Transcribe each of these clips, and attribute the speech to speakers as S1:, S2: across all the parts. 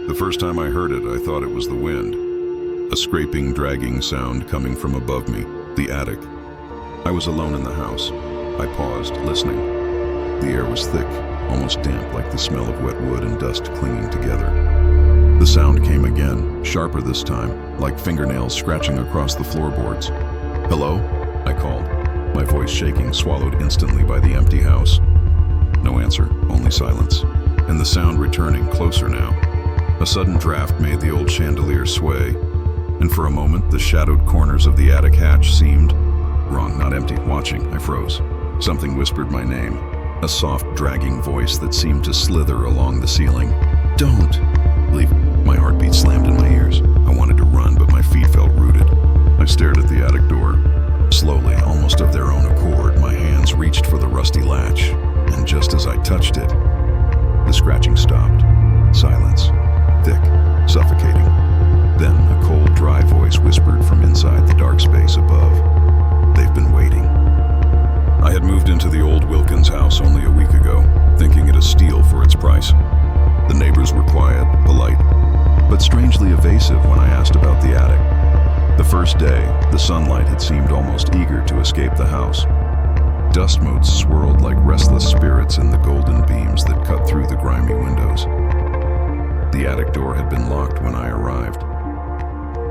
S1: The first time I heard it, I thought it was the wind. A scraping, dragging sound coming from above me, the attic. I was alone in the house. I paused, listening. The air was thick, almost damp, like the smell of wet wood and dust clinging together. The sound came again, sharper this time, like fingernails scratching across the floorboards. "Hello?" I called, my voice shaking, swallowed instantly by the empty house. No answer, only silence. And the sound returning, closer now. A sudden draft made the old chandelier sway, and for a moment the shadowed corners of the attic hatch seemed wrong, not empty. Watching, I froze. Something whispered my name, a soft, dragging voice that seemed to slither along the ceiling. "Don't leave." My heartbeat slammed in my ears. I wanted to run, but my feet felt rooted. I stared at the attic door. Slowly, almost of their own accord, my hands reached for the rusty latch, and just as I touched it, the scratching stopped. Silence, thick, suffocating. Then a cold, dry voice whispered from inside the dark space above. "They've been waiting." I had moved into the old Wilkins house only a week ago, thinking it a steal for its price. The neighbors were quiet, polite, but strangely evasive when I asked about the attic. The first day, the sunlight had seemed almost eager to escape the house. Dust motes swirled like restless spirits in the golden beams that cut through the grimy windows. The attic door had been locked when I arrived.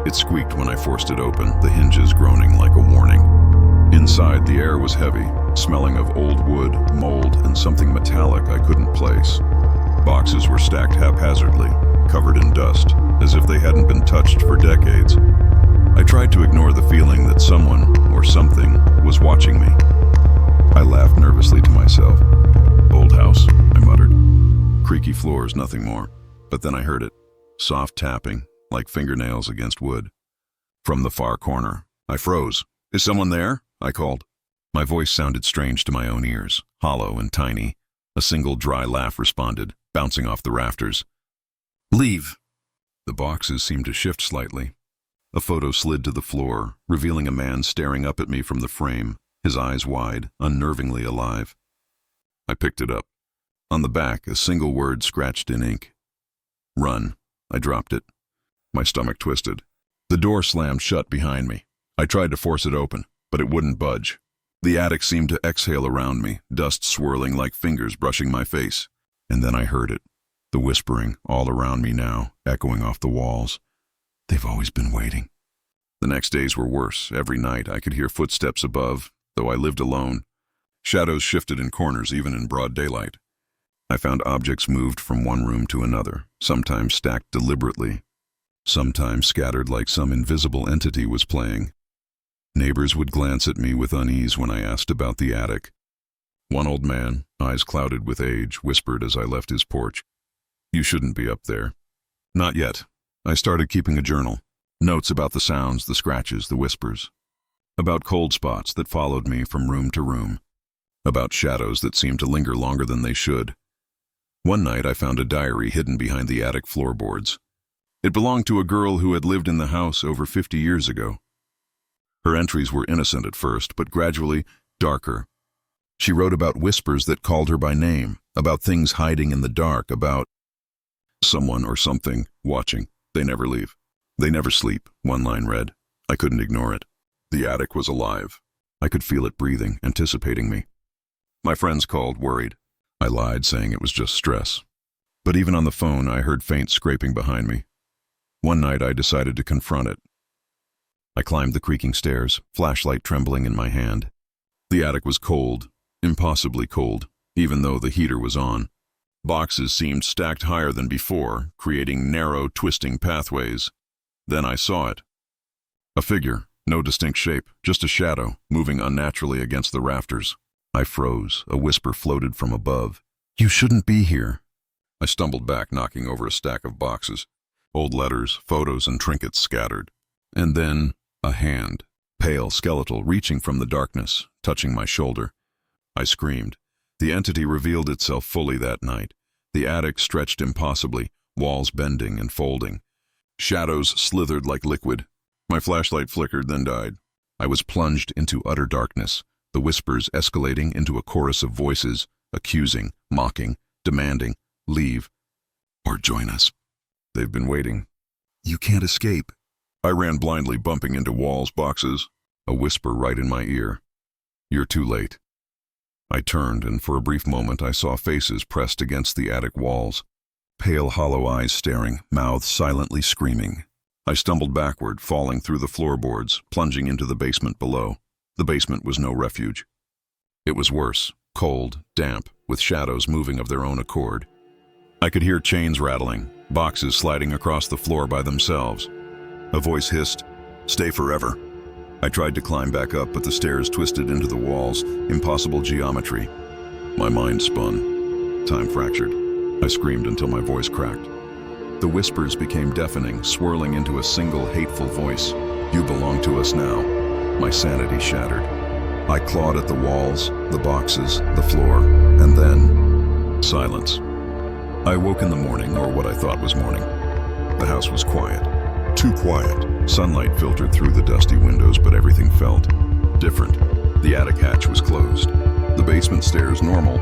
S1: It squeaked when I forced it open, the hinges groaning like a warning. Inside, the air was heavy, smelling of old wood, mold, and something metallic I couldn't place. Boxes were stacked haphazardly, covered in dust, as if they hadn't been touched for decades. I tried to ignore the feeling that someone, or something, was watching me. I laughed nervously to myself. "Old house," I muttered. Creaky floors, nothing more. But then I heard it. Soft tapping, like fingernails against wood. From the far corner, I froze. "Is someone there?" I called. My voice sounded strange to my own ears, hollow and tiny. A single dry laugh responded, bouncing off the rafters. "Leave." The boxes seemed to shift slightly. A photo slid to the floor, revealing a man staring up at me from the frame, his eyes wide, unnervingly alive. I picked it up. On the back, a single word scratched in ink. "Run." I dropped it. My stomach twisted. The door slammed shut behind me. I tried to force it open, but it wouldn't budge. The attic seemed to exhale around me, dust swirling like fingers brushing my face. And then I heard it, the whispering all around me now, echoing off the walls. "They've always been waiting." The next days were worse. Every night I could hear footsteps above, though I lived alone. Shadows shifted in corners, even in broad daylight. I found objects moved from one room to another, sometimes stacked deliberately, sometimes scattered like some invisible entity was playing. Neighbors would glance at me with unease when I asked about the attic. One old man, eyes clouded with age, whispered as I left his porch, "You shouldn't be up there." Not yet. I started keeping a journal. Notes about the sounds, the scratches, the whispers. About cold spots that followed me from room to room. About shadows that seemed to linger longer than they should. One night I found a diary hidden behind the attic floorboards. It belonged to a girl who had lived in the house over 50 years ago. Her entries were innocent at first, but gradually darker. She wrote about whispers that called her by name, about things hiding in the dark, about someone or something watching. "They never leave. They never sleep," one line read. I couldn't ignore it. The attic was alive. I could feel it breathing, anticipating me. My friends called, worried. I lied, saying it was just stress. But even on the phone, I heard faint scraping behind me. One night, I decided to confront it. I climbed the creaking stairs, flashlight trembling in my hand. The attic was cold, impossibly cold, even though the heater was on. Boxes seemed stacked higher than before, creating narrow, twisting pathways. Then I saw it. A figure, no distinct shape, just a shadow, moving unnaturally against the rafters. I froze. A whisper floated from above. "You shouldn't be here." I stumbled back, knocking over a stack of boxes. Old letters, photos, and trinkets scattered. And then a hand, pale, skeletal, reaching from the darkness, touching my shoulder. I screamed. The entity revealed itself fully that night. The attic stretched impossibly, walls bending and folding. Shadows slithered like liquid. My flashlight flickered, then died. I was plunged into utter darkness, the whispers escalating into a chorus of voices, accusing, mocking, demanding, "Leave or join us." They've been waiting. You can't escape. I ran blindly, bumping into walls, boxes. A whisper right in my ear. You're too late. I turned, and for a brief moment I saw faces pressed against the attic walls. Pale, hollow eyes staring, mouths silently screaming. I stumbled backward, falling through the floorboards, plunging into the basement below. The basement was no refuge. It was worse, cold, damp, with shadows moving of their own accord. I could hear chains rattling, boxes sliding across the floor by themselves. A voice hissed, "Stay forever." I tried to climb back up, but the stairs twisted into the walls, impossible geometry. My mind spun. Time fractured. I screamed until my voice cracked. The whispers became deafening, swirling into a single hateful voice. You belong to us now. My sanity shattered. I clawed at the walls, the boxes, the floor, and then silence. I awoke in the morning, or what I thought was morning. The house was quiet. Too quiet. Sunlight filtered through the dusty windows, but everything felt different. The attic hatch was closed. The basement stairs normal.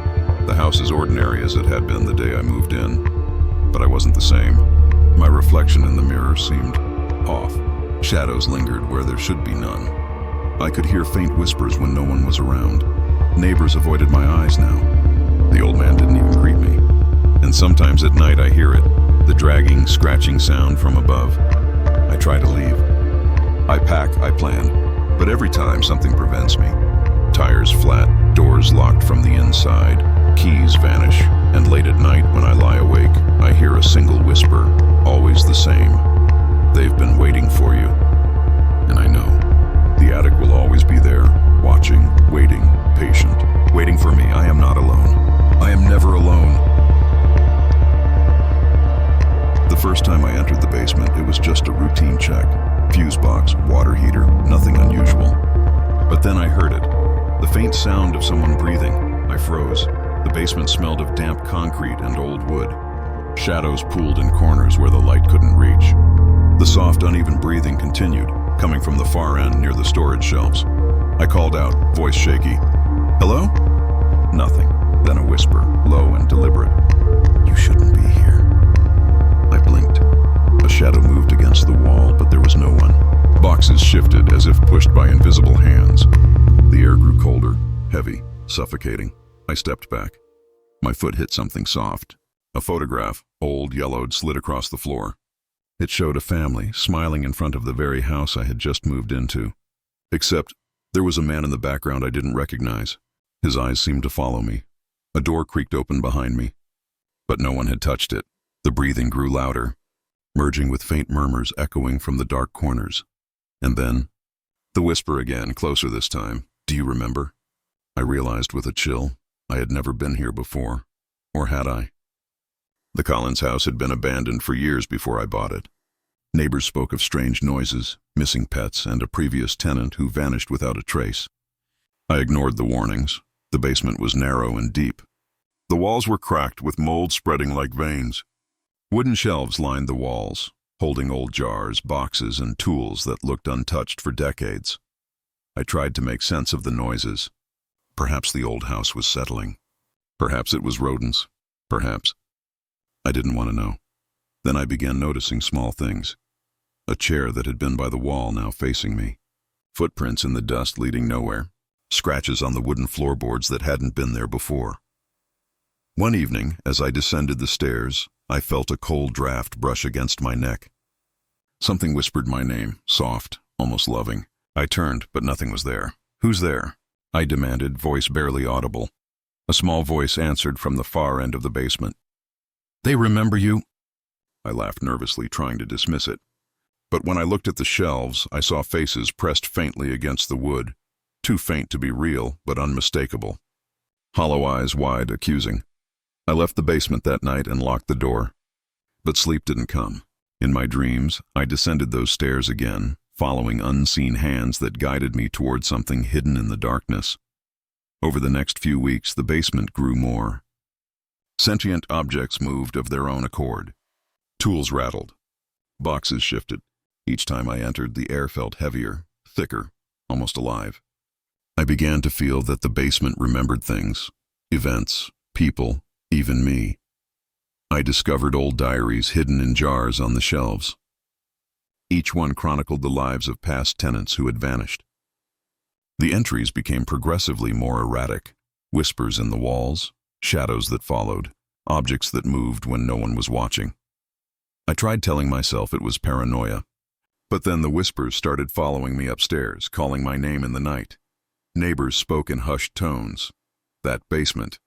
S1: The house as ordinary as it had been the day I moved in. But I wasn't the same. My reflection in the mirror seemed off. Shadows lingered where there should be none. I could hear faint whispers when no one was around. Neighbors avoided my eyes now. The old man didn't even greet me. And sometimes at night I hear it, the dragging, scratching sound from above. I try to leave. I pack, I plan, but every time something prevents me. Tires flat, doors locked from the inside, keys vanish, and late at night when I lie awake, I hear a single whisper, always the same. They've been waiting for you. And I know, the attic will always be there, watching, waiting, patient, waiting for me. I am not alone. I am never alone. The first time I entered the basement, it was just a routine check. Fuse box, water heater, nothing unusual. But then I heard it. The faint sound of someone breathing. I froze. The basement smelled of damp concrete and old wood. Shadows pooled in corners where the light couldn't reach. The soft, uneven breathing continued, coming from the far end near the storage shelves. I called out, voice shaky. Hello? Nothing. Then a whisper, low and deliberate. You shouldn't be here. I blinked. A shadow moved against the wall, but there was no one. Boxes shifted as if pushed by invisible hands. The air grew colder, heavy, suffocating. I stepped back. My foot hit something soft. A photograph, old, yellowed, slid across the floor. It showed a family, smiling in front of the very house I had just moved into. Except, there was a man in the background I didn't recognize. His eyes seemed to follow me. A door creaked open behind me. But no one had touched it. The breathing grew louder, merging with faint murmurs echoing from the dark corners. And then, the whisper again, closer this time. Do you remember? I realized with a chill, I had never been here before. Or had I? The Collins house had been abandoned for years before I bought it. Neighbors spoke of strange noises, missing pets, and a previous tenant who vanished without a trace. I ignored the warnings. The basement was narrow and deep. The walls were cracked with mold spreading like veins. Wooden shelves lined the walls, holding old jars, boxes, and tools that looked untouched for decades. I tried to make sense of the noises. Perhaps the old house was settling. Perhaps it was rodents. Perhaps. I didn't want to know. Then I began noticing small things. A chair that had been by the wall now facing me. Footprints in the dust leading nowhere. Scratches on the wooden floorboards that hadn't been there before. One evening, as I descended the stairs, I felt a cold draft brush against my neck. Something whispered my name, soft, almost loving. I turned, but nothing was there. Who's there? I demanded, voice barely audible. A small voice answered from the far end of the basement. They remember you. I laughed nervously, trying to dismiss it. But when I looked at the shelves, I saw faces pressed faintly against the wood. Too faint to be real, but unmistakable. Hollow eyes wide, accusing. I left the basement that night and locked the door. But sleep didn't come. In my dreams, I descended those stairs again, following unseen hands that guided me toward something hidden in the darkness. Over the next few weeks, the basement grew more. Sentient objects moved of their own accord. Tools rattled. Boxes shifted. Each time I entered, the air felt heavier, thicker, almost alive. I began to feel that the basement remembered things, events, people, even me. I discovered old diaries hidden in jars on the shelves. Each one chronicled the lives of past tenants who had vanished. The entries became progressively more erratic. Whispers in the walls, shadows that followed, objects that moved when no one was watching. I tried telling myself it was paranoia, but then the whispers started following me upstairs, calling my name in the night. Neighbors spoke in hushed tones. That basement.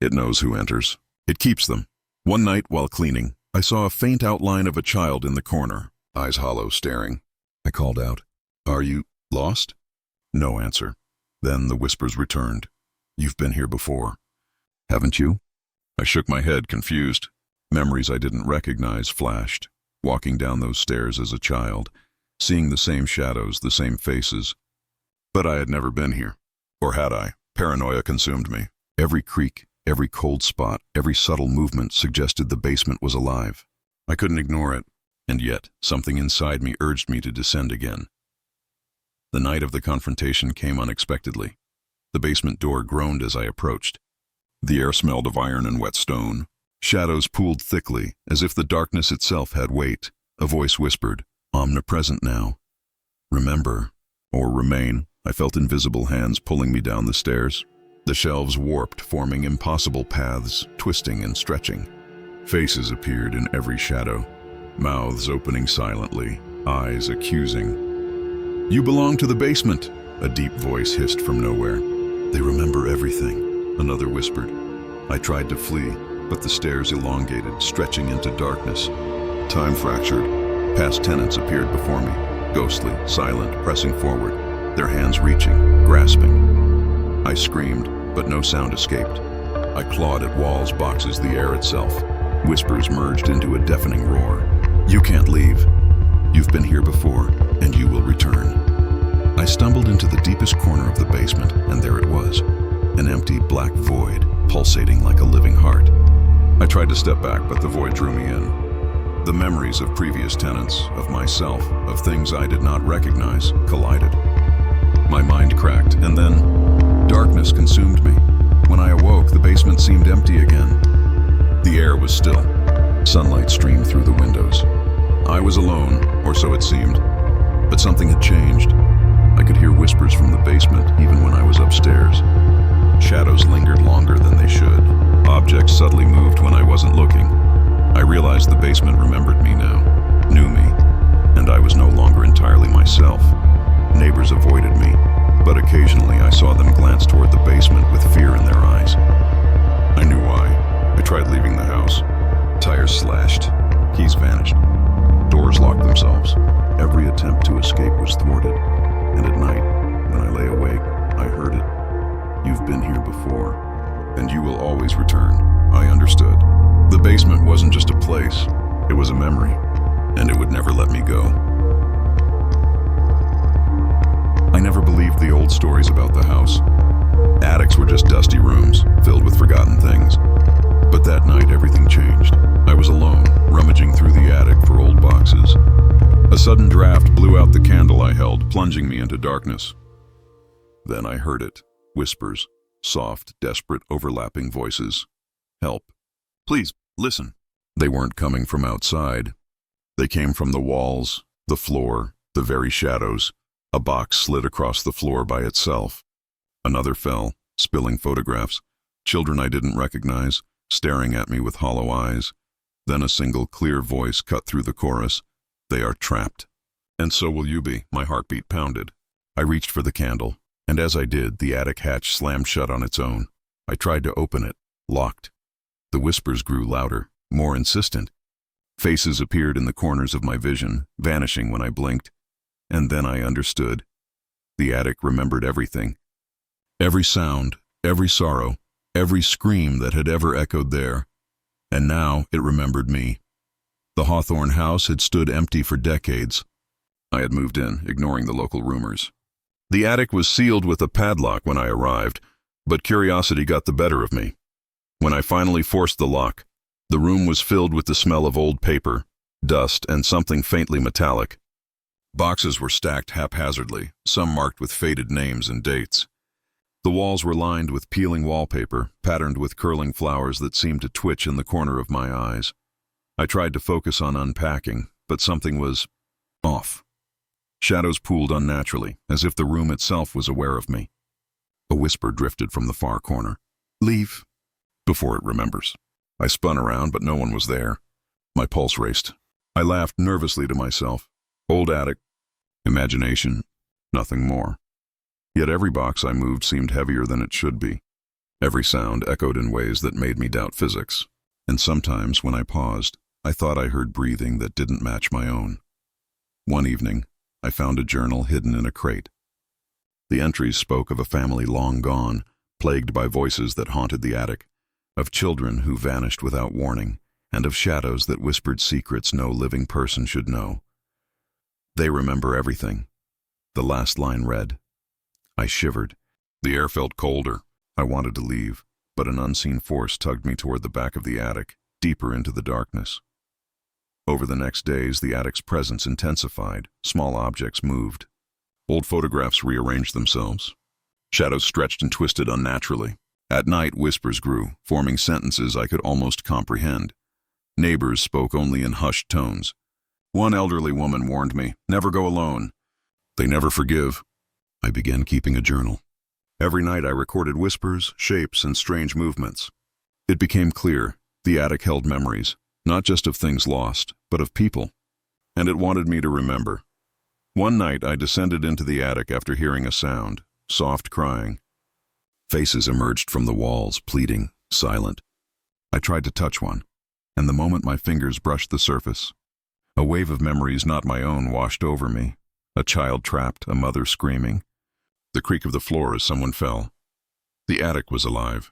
S1: It knows who enters. It keeps them. One night, while cleaning, I saw a faint outline of a child in the corner, eyes hollow, staring. I called out, "Are you lost?" No answer. Then the whispers returned. "You've been here before, haven't you?" I shook my head, confused. Memories I didn't recognize flashed, walking down those stairs as a child, seeing the same shadows, the same faces. But I had never been here. Or had I? Paranoia consumed me. Every creak, every cold spot, every subtle movement suggested the basement was alive. I couldn't ignore it, and yet something inside me urged me to descend again. The night of the confrontation came unexpectedly. The basement door groaned as I approached. The air smelled of iron and wet stone. Shadows pooled thickly, as if the darkness itself had weight. A voice whispered, "Omnipresent now. Remember, or remain." I felt invisible hands pulling me down the stairs. The shelves warped, forming impossible paths, twisting and stretching. Faces appeared in every shadow, mouths opening silently, eyes accusing. "You belong to the basement," a deep voice hissed from nowhere. "They remember everything," another whispered. I tried to flee, but the stairs elongated, stretching into darkness. Time fractured. Past tenants appeared before me, ghostly, silent, pressing forward, their hands reaching, grasping. I screamed, but no sound escaped. I clawed at walls, boxes, the air itself. Whispers merged into a deafening roar. "You can't leave. You've been here before, and you will return." I stumbled into the deepest corner of the basement, and there it was, an empty black void, pulsating like a living heart. I tried to step back, but the void drew me in. The memories of previous tenants, of myself, of things I did not recognize, collided. My mind cracked, and then darkness consumed me. When I awoke, the basement seemed empty again. The air was still. Sunlight streamed through the windows. I was alone, or so it seemed, but something had changed. I could hear whispers from the basement, even when I was upstairs. Shadows lingered longer than they should. Objects subtly moved when I wasn't looking. I realized the basement remembered me now, knew me, and I was no longer entirely myself. Neighbors avoided me, but occasionally I saw them glance toward the basement with fear in their eyes. I knew why. I tried leaving the house. Tires slashed, keys vanished, doors locked themselves. Every attempt to escape was thwarted, and at night, when I lay awake, I heard it. "You've been here before, and you will always return." I understood. The basement wasn't just a place, it was a memory, and it would never let me go. I never believed the old stories about the house. Attics were just dusty rooms, filled with forgotten things. But that night, everything changed. I was alone, rummaging through the attic for old boxes. A sudden draft blew out the candle I held, plunging me into darkness. Then I heard it. Whispers, soft, desperate, overlapping voices. "Help. Please, listen." They weren't coming from outside. They came from the walls, the floor, the very shadows. A box slid across the floor by itself. Another fell, spilling photographs. Children I didn't recognize, staring at me with hollow eyes. Then a single clear voice cut through the chorus. "They are trapped. And so will you be." My heartbeat pounded. I reached for the candle, and as I did, the attic hatch slammed shut on its own. I tried to open it, locked. The whispers grew louder, more insistent. Faces appeared in the corners of my vision, vanishing when I blinked. And then I understood. The attic remembered everything. Every sound, every sorrow, every scream that had ever echoed there. And now it remembered me. The Hawthorne house had stood empty for decades. I had moved in, ignoring the local rumors. The attic was sealed with a padlock when I arrived, but curiosity got the better of me. When I finally forced the lock, the room was filled with the smell of old paper, dust, and something faintly metallic. Boxes were stacked haphazardly, some marked with faded names and dates. The walls were lined with peeling wallpaper, patterned with curling flowers that seemed to twitch in the corner of my eyes. I tried to focus on unpacking, but something was off. Shadows pooled unnaturally, as if the room itself was aware of me. A whisper drifted from the far corner. "Leave," before it remembers. I spun around, but no one was there. My pulse raced. I laughed nervously to myself. Old attic. Imagination. Nothing more. Yet every box I moved seemed heavier than it should be. Every sound echoed in ways that made me doubt physics. And sometimes, when I paused, I thought I heard breathing that didn't match my own. One evening, I found a journal hidden in a crate. The entries spoke of a family long gone, plagued by voices that haunted the attic, of children who vanished without warning, and of shadows that whispered secrets no living person should know. They remember everything. The last line read. I shivered. The air felt colder. I wanted to leave, but an unseen force tugged me toward the back of the attic, deeper into the darkness. Over the next days, the attic's presence intensified. Small objects moved. Old photographs rearranged themselves. Shadows stretched and twisted unnaturally. At night, whispers grew, forming sentences I could almost comprehend. Neighbors spoke only in hushed tones. One elderly woman warned me, "Never go alone. They never forgive." I began keeping a journal. Every night I recorded whispers, shapes, and strange movements. It became clear the attic held memories, not just of things lost, but of people. And it wanted me to remember. One night I descended into the attic after hearing a sound, soft crying. Faces emerged from the walls, pleading, silent. I tried to touch one, and the moment my fingers brushed the surface, a wave of memories not my own washed over me. A child trapped, a mother screaming. The creak of the floor as someone fell. The attic was alive,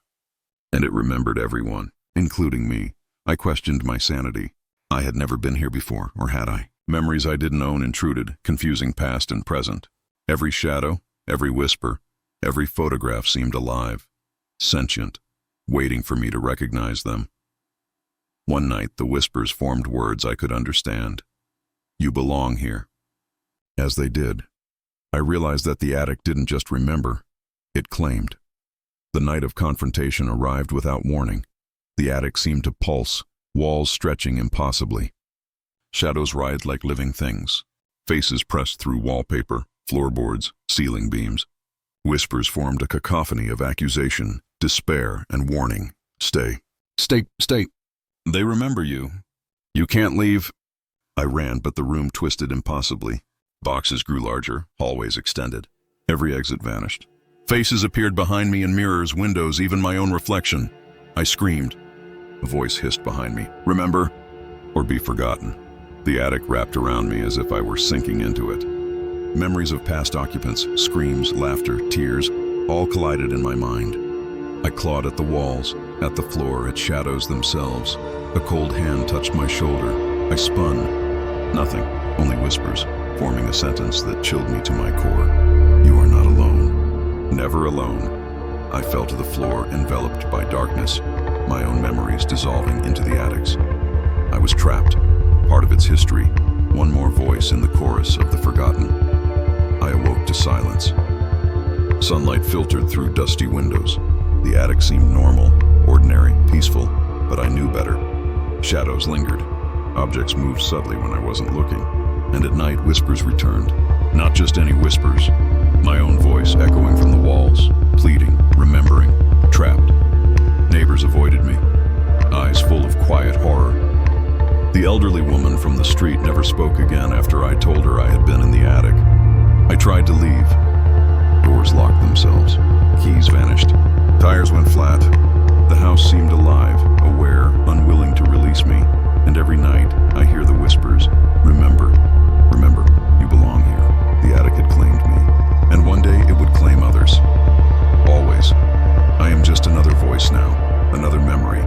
S1: and it remembered everyone, including me. I questioned my sanity. I had never been here before, or had I? Memories I didn't own intruded, confusing past and present. Every shadow, every whisper, every photograph seemed alive, sentient, waiting for me to recognize them. One night, the whispers formed words I could understand. You belong here. As they did, I realized that the attic didn't just remember, it claimed. The night of confrontation arrived without warning. The attic seemed to pulse, walls stretching impossibly. Shadows writhed like living things. Faces pressed through wallpaper, floorboards, ceiling beams. Whispers formed a cacophony of accusation, despair, and warning. Stay. Stay. Stay. They remember you. You can't leave. I ran, but the room twisted impossibly. Boxes grew larger, hallways extended. Every exit vanished. Faces appeared behind me in mirrors, windows, even my own reflection. I screamed. A voice hissed behind me. Remember, or be forgotten. The attic wrapped around me as if I were sinking into it. Memories of past occupants, screams, laughter, tears, all collided in my mind. I clawed at the walls, at the floor, at shadows themselves. A cold hand touched my shoulder. I spun. Nothing, only whispers, forming a sentence that chilled me to my core. You are not alone. Never alone. I fell to the floor, enveloped by darkness, my own memories dissolving into the attics. I was trapped, part of its history, one more voice in the chorus of the forgotten. I awoke to silence. Sunlight filtered through dusty windows. The attic seemed normal, ordinary, peaceful, but I knew better. Shadows lingered. Objects moved subtly when I wasn't looking. And at night, whispers returned. Not just any whispers. My own voice echoing from the walls, pleading, remembering, trapped. Neighbors avoided me, eyes full of quiet horror. The elderly woman from the street never spoke again after I told her I had been in the attic. I tried to leave. Doors locked themselves. Keys vanished. Tires went flat. The house seemed alive, aware, unwilling to release me. And every night, I hear the whispers. Remember, remember, you belong here. The attic had claimed me. And one day it would claim others. Always. I am just another voice now, another memory,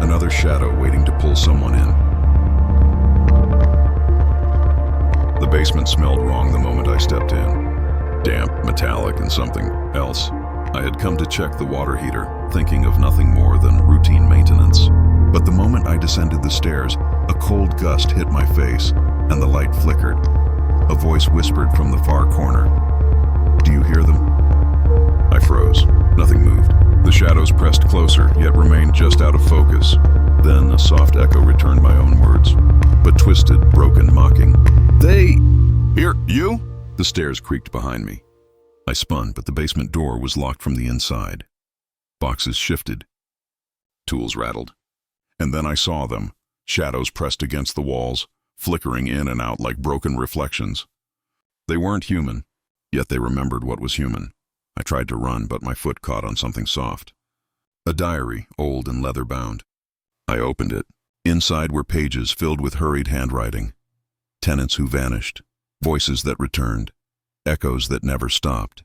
S1: another shadow waiting to pull someone in. The basement smelled wrong the moment I stepped in. Damp, metallic, and something else. I had come to check the water heater, thinking of nothing more than routine maintenance. But the moment I descended the stairs, a cold gust hit my face, and the light flickered. A voice whispered from the far corner. Do you hear them? I froze. Nothing moved. The shadows pressed closer, yet remained just out of focus. Then a soft echo returned my own words, but twisted, broken, mocking. Here, you? The stairs creaked behind me. I spun, but the basement door was locked from the inside. Boxes shifted. Tools rattled. And then I saw them, shadows pressed against the walls, flickering in and out like broken reflections. They weren't human, yet they remembered what was human. I tried to run, but my foot caught on something soft. A diary, old and leather-bound. I opened it. Inside were pages filled with hurried handwriting. Tenants who vanished, voices that returned, echoes that never stopped.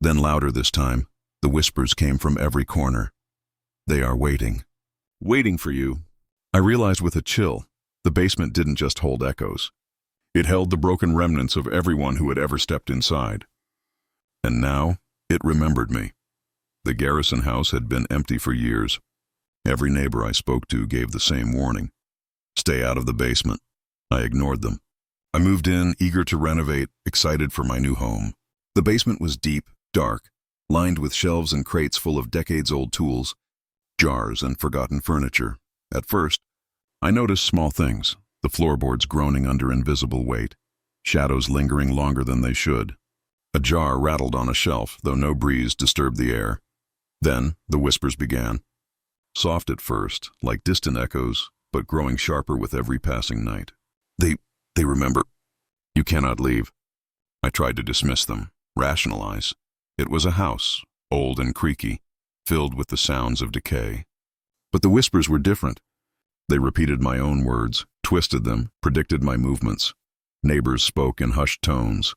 S1: Then louder this time, the whispers came from every corner. They are waiting. Waiting for you. I realized with a chill, the basement didn't just hold echoes. It held the broken remnants of everyone who had ever stepped inside. And now, it remembered me. The Garrison house had been empty for years. Every neighbor I spoke to gave the same warning. Stay out of the basement. I ignored them. I moved in, eager to renovate, excited for my new home. The basement was deep, dark, lined with shelves and crates full of decades-old tools, jars and forgotten furniture. At first, I noticed small things, the floorboards groaning under invisible weight, shadows lingering longer than they should. A jar rattled on a shelf, though no breeze disturbed the air. Then, the whispers began. Soft at first, like distant echoes, but growing sharper with every passing night. They remember. You cannot leave. I tried to dismiss them, rationalize. It was a house, old and creaky, filled with the sounds of decay. But the whispers were different. They repeated my own words, twisted them, predicted my movements. Neighbors spoke in hushed tones.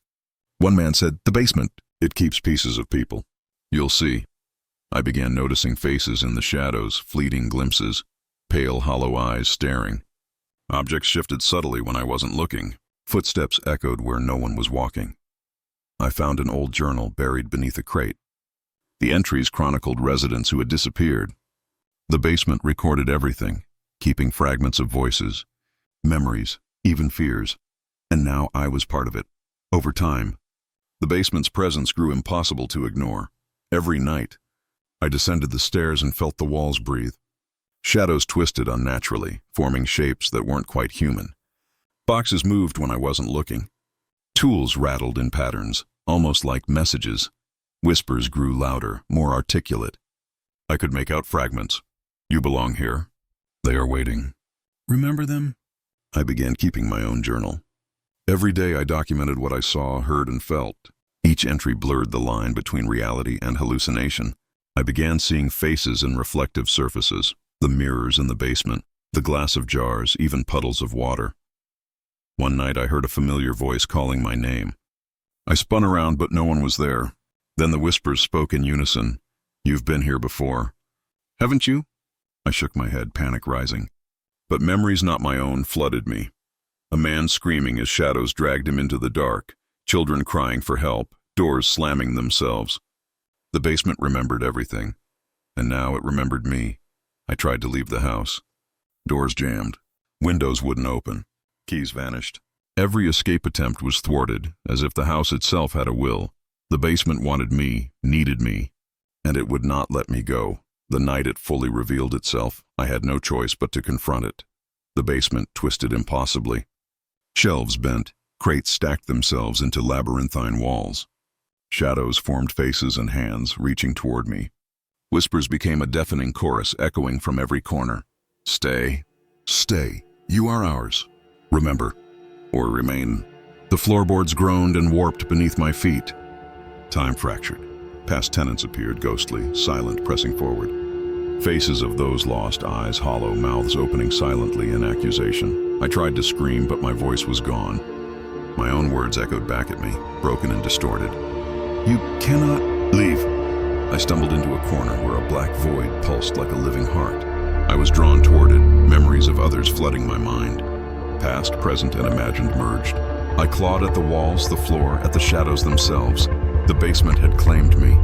S1: One man said, "The basement, it keeps pieces of people. You'll see." I began noticing faces in the shadows, fleeting glimpses, pale, hollow eyes staring. Objects shifted subtly when I wasn't looking. Footsteps echoed where no one was walking. I found an old journal buried beneath a crate. The entries chronicled residents who had disappeared. The basement recorded everything, keeping fragments of voices, memories, even fears. And now I was part of it. Over time, the basement's presence grew impossible to ignore. Every night, I descended the stairs and felt the walls breathe. Shadows twisted unnaturally, forming shapes that weren't quite human. Boxes moved when I wasn't looking. Tools rattled in patterns, almost like messages. Whispers grew louder, more articulate. I could make out fragments. You belong here. They are waiting. Remember them? I began keeping my own journal. Every day I documented what I saw, heard, and felt. Each entry blurred the line between reality and hallucination. I began seeing faces in reflective surfaces, the mirrors in the basement, the glass of jars, even puddles of water. One night I heard a familiar voice calling my name. I spun around, but no one was there. Then the whispers spoke in unison. "You've been here before." "Haven't you?" I shook my head, panic rising. But memories not my own flooded me. A man screaming as shadows dragged him into the dark, children crying for help, doors slamming themselves. The basement remembered everything, and now it remembered me. I tried to leave the house. Doors jammed. Windows wouldn't open. Keys vanished. Every escape attempt was thwarted, as if the house itself had a will. The basement wanted me, needed me, and it would not let me go. The night it fully revealed itself, I had no choice but to confront it. The basement twisted impossibly. Shelves bent, crates stacked themselves into labyrinthine walls. Shadows formed faces and hands, reaching toward me. Whispers became a deafening chorus echoing from every corner. "Stay, stay, you are ours. Remember, or remain." The floorboards groaned and warped beneath my feet. Time fractured. Past tenants appeared, ghostly, silent, pressing forward. Faces of those lost, eyes hollow, mouths opening silently in accusation. I tried to scream, but my voice was gone. My own words echoed back at me, broken and distorted. "You cannot leave." I stumbled into a corner where a black void pulsed like a living heart. I was drawn toward it, memories of others flooding my mind. Past, present, and imagined merged. I clawed at the walls, the floor, at the shadows themselves. The basement had claimed me.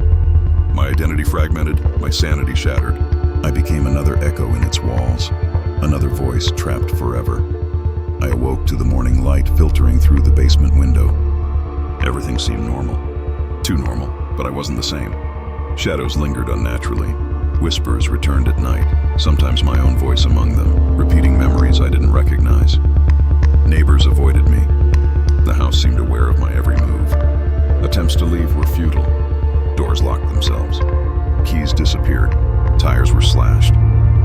S1: My identity fragmented, my sanity shattered. I became another echo in its walls, another voice trapped forever. I awoke to the morning light filtering through the basement window. Everything seemed normal. Too normal, but I wasn't the same. Shadows lingered unnaturally. Whispers returned at night, sometimes my own voice among them, repeating memories I didn't recognize. Neighbors avoided me. The house seemed aware of my every move. Attempts to leave were futile. Doors locked themselves. Keys disappeared. Tires were slashed.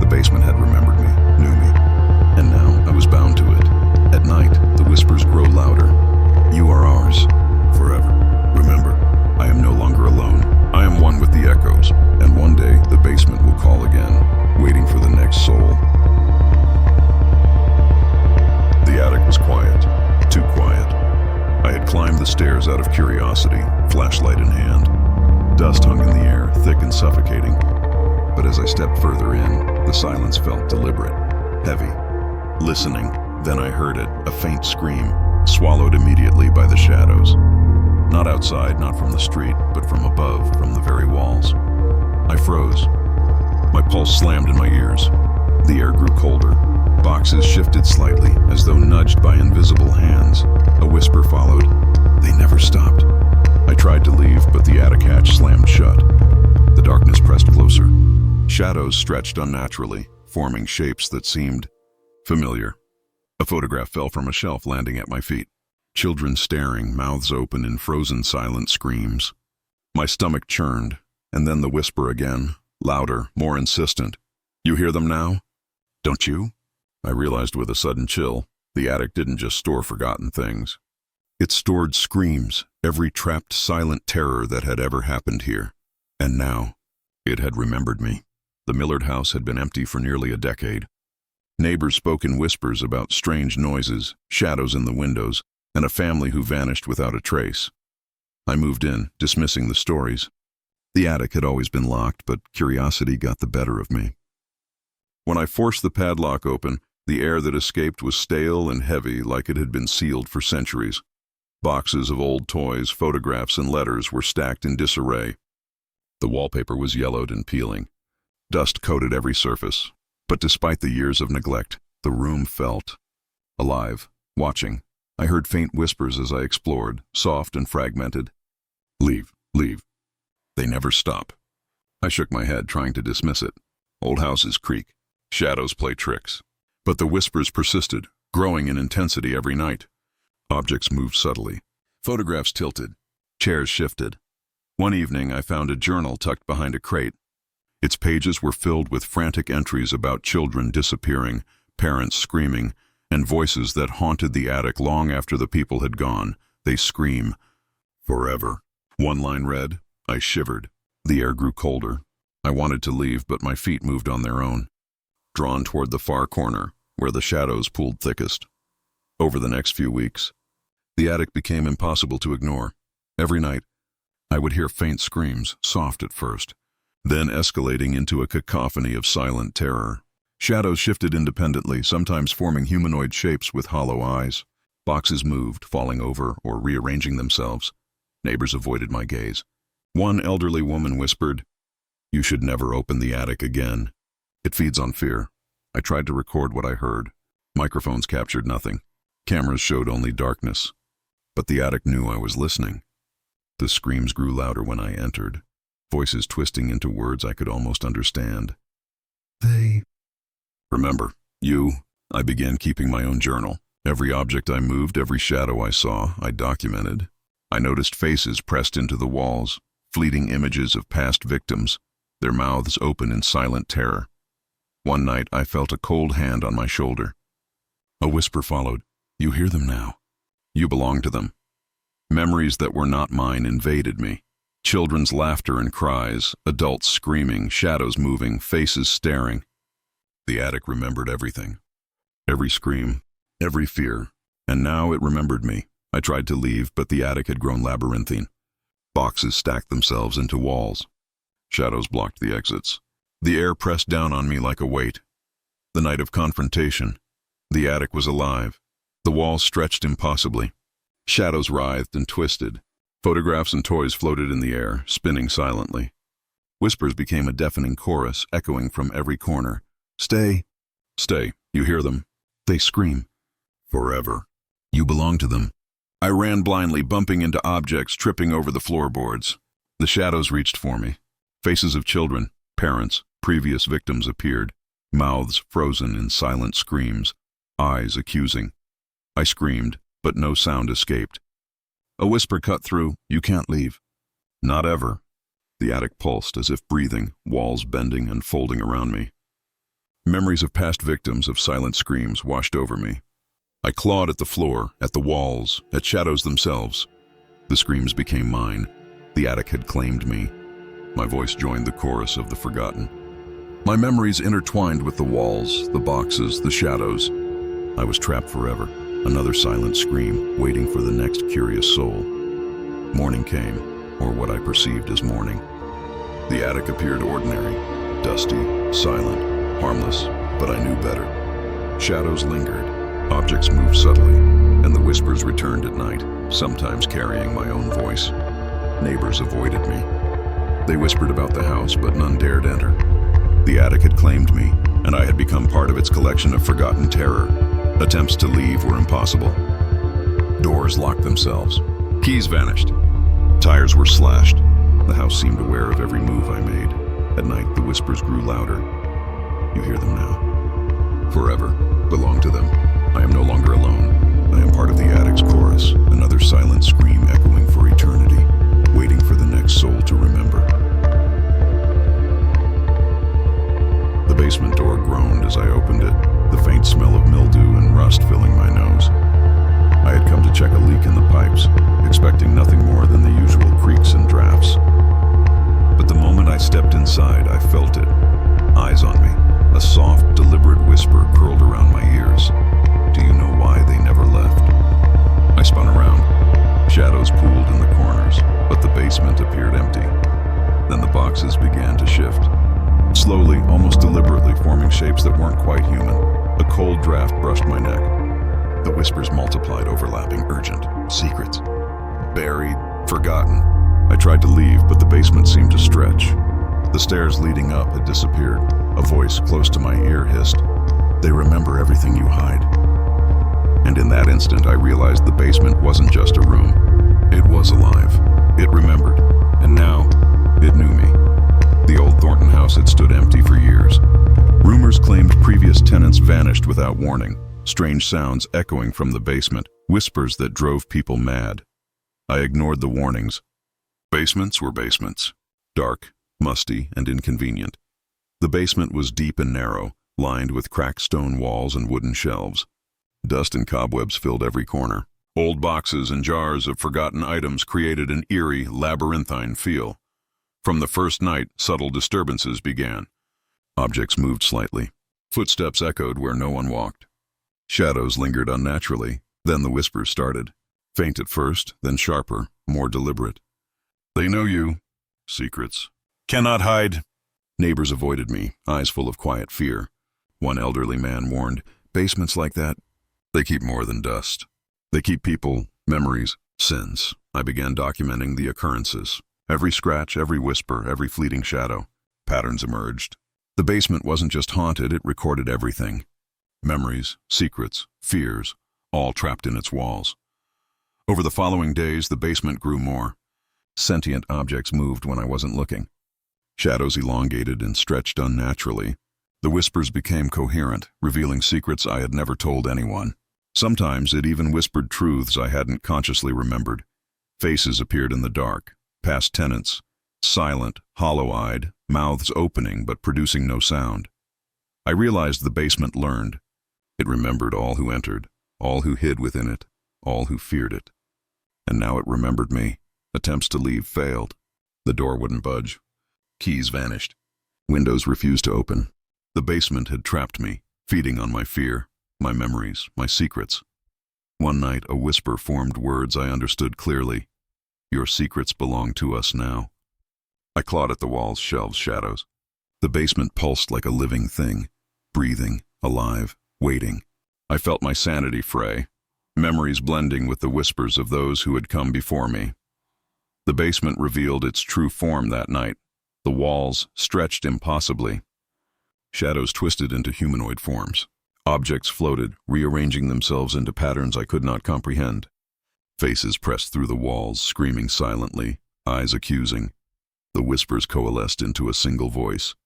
S1: The basement had remembered me, knew me. And now I was bound to it. At night, the whispers grow louder. You are ours, forever. Remember, I am no longer alone. I am one with the echoes, and one day the basement will call again, waiting for the next soul. The attic was quiet, too quiet. I had climbed the stairs out of curiosity, flashlight in hand. Dust hung in the air, thick and suffocating. But as I stepped further in, the silence felt deliberate, heavy. Listening, then I heard it, a faint scream, swallowed immediately by the shadows. Not outside, not from the street, but from above, from the very walls. I froze. My pulse slammed in my ears. The air grew colder. Boxes shifted slightly, as though nudged by invisible hands. A whisper followed. They never stopped. I tried to leave, but the attic hatch slammed shut. The darkness pressed closer. Shadows stretched unnaturally, forming shapes that seemed familiar. A photograph fell from a shelf, landing at my feet. Children staring, mouths open in frozen silent screams. My stomach churned, and then the whisper again, louder, more insistent. You hear them now? Don't you? I realized with a sudden chill, the attic didn't just store forgotten things. It stored screams, every trapped silent terror that had ever happened here. And now, it had remembered me. The Millard house had been empty for nearly a decade. Neighbors spoke in whispers about strange noises, shadows in the windows, and a family who vanished without a trace. I moved in, dismissing the stories. The attic had always been locked, but curiosity got the better of me. When I forced the padlock open, the air that escaped was stale and heavy, like it had been sealed for centuries. Boxes of old toys, photographs, and letters were stacked in disarray. The wallpaper was yellowed and peeling. Dust coated every surface. But despite the years of neglect, the room felt alive, watching. I heard faint whispers as I explored, soft and fragmented. Leave, leave. They never stop. I shook my head, trying to dismiss it. Old houses creak. Shadows play tricks. But the whispers persisted, growing in intensity every night. Objects moved subtly. Photographs tilted. Chairs shifted. One evening, I found a journal tucked behind a crate. Its pages were filled with frantic entries about children disappearing, parents screaming, and voices that haunted the attic long after the people had gone. They scream, forever. One line read. I shivered. The air grew colder. I wanted to leave, but my feet moved on their own, drawn toward the far corner, where the shadows pooled thickest. Over the next few weeks, the attic became impossible to ignore. Every night, I would hear faint screams, soft at first, then escalating into a cacophony of silent terror. Shadows shifted independently, sometimes forming humanoid shapes with hollow eyes. Boxes moved, falling over or rearranging themselves. Neighbors avoided my gaze. One elderly woman whispered, "You should never open the attic again. It feeds on fear." I tried to record what I heard. Microphones captured nothing. Cameras showed only darkness. But the attic knew I was listening. The screams grew louder when I entered, voices twisting into words I could almost understand. They... Remember, I began keeping my own journal. Every object I moved, every shadow I saw, I documented. I noticed faces pressed into the walls, fleeting images of past victims, their mouths open in silent terror. One night I felt a cold hand on my shoulder. A whisper followed. You hear them now. You belong to them. Memories that were not mine invaded me. Children's laughter and cries, adults screaming, shadows moving, faces staring. The attic remembered everything. Every scream, every fear, and now it remembered me. I tried to leave, but the attic had grown labyrinthine. Boxes stacked themselves into walls. Shadows blocked the exits. The air pressed down on me like a weight. The night of confrontation. The attic was alive. The walls stretched impossibly. Shadows writhed and twisted. Photographs and toys floated in the air, spinning silently. Whispers became a deafening chorus, echoing from every corner. Stay. Stay. You hear them. They scream. Forever. You belong to them. I ran blindly, bumping into objects, tripping over the floorboards. The shadows reached for me. Faces of children, parents, previous victims appeared, mouths frozen in silent screams, eyes accusing. I screamed, but no sound escaped. A whisper cut through, "You can't leave." "Not ever." The attic pulsed as if breathing, walls bending and folding around me. Memories of past victims of silent screams washed over me. I clawed at the floor, at the walls, at shadows themselves. The screams became mine. The attic had claimed me. My voice joined the chorus of the forgotten. My memories intertwined with the walls, the boxes, the shadows. I was trapped forever. Another silent scream, waiting for the next curious soul. Morning came, or what I perceived as morning. The attic appeared ordinary, dusty, silent, harmless, but I knew better. Shadows lingered, objects moved subtly, and the whispers returned at night, sometimes carrying my own voice. Neighbors avoided me. They whispered about the house, but none dared enter. The attic had claimed me, and I had become part of its collection of forgotten terror. Attempts to leave were impossible. Doors locked themselves. Keys vanished. Tires were slashed. The house seemed aware of every move I made. At night, the whispers grew louder. You hear them now. Forever belong to them. I am no longer alone. I am part of the attic's chorus, another silent scream echoing for eternity, waiting for the next soul to remember. The basement door groaned as I opened it, the faint smell of mildew and rust filling my nose. I had come to check a leak in the pipes, expecting nothing more than the usual creaks and drafts. But the moment I stepped inside, I felt it. Eyes on me. A soft, deliberate whisper curled around my ears. Do you know why they never left? I spun around. Shadows pooled in the corners, but the basement appeared empty. Then the boxes began to shift. Slowly, almost deliberately, forming shapes that weren't quite human. A cold draft brushed my neck. The whispers multiplied, overlapping, urgent. Secrets. Buried. Forgotten. I tried to leave, but the basement seemed to stretch. The stairs leading up had disappeared. A voice close to my ear hissed, "They remember everything you hide." And in that instant, I realized the basement wasn't just a room. It was alive. It remembered. And now, it knew me. The old Thornton house had stood empty for years. Rumors claimed previous tenants vanished without warning. Strange sounds echoing from the basement, whispers that drove people mad. I ignored the warnings. Basements were basements. Dark, musty, and inconvenient. The basement was deep and narrow, lined with cracked stone walls and wooden shelves. Dust and cobwebs filled every corner. Old boxes and jars of forgotten items created an eerie, labyrinthine feel. From the first night, subtle disturbances began. Objects moved slightly. Footsteps echoed where no one walked. Shadows lingered unnaturally. Then the whispers started. Faint at first, then sharper, more deliberate. "They know you." Secrets. "Cannot hide." Neighbors avoided me, eyes full of quiet fear. One elderly man warned, "Basements like that, they keep more than dust. They keep people, memories, sins." I began documenting the occurrences. Every scratch, every whisper, every fleeting shadow. Patterns emerged. The basement wasn't just haunted, it recorded everything. Memories, secrets, fears, all trapped in its walls. Over the following days, the basement grew more. Sentient objects moved when I wasn't looking. Shadows elongated and stretched unnaturally. The whispers became coherent, revealing secrets I had never told anyone. Sometimes it even whispered truths I hadn't consciously remembered. Faces appeared in the dark, past tenants, silent, hollow-eyed, mouths opening but producing no sound. I realized the basement learned. It remembered all who entered, all who hid within it, all who feared it. And now it remembered me. Attempts to leave failed. The door wouldn't budge. Keys vanished. Windows refused to open. The basement had trapped me, feeding on my fear, my memories, my secrets. One night, a whisper formed words I understood clearly. "Your secrets belong to us now." I clawed at the walls, shelves, shadows. The basement pulsed like a living thing, breathing, alive, waiting. I felt my sanity fray, memories blending with the whispers of those who had come before me. The basement revealed its true form that night. The walls stretched impossibly. Shadows twisted into humanoid forms. Objects floated, rearranging themselves into patterns I could not comprehend. Faces pressed through the walls, screaming silently, eyes accusing. The whispers coalesced into a single voice.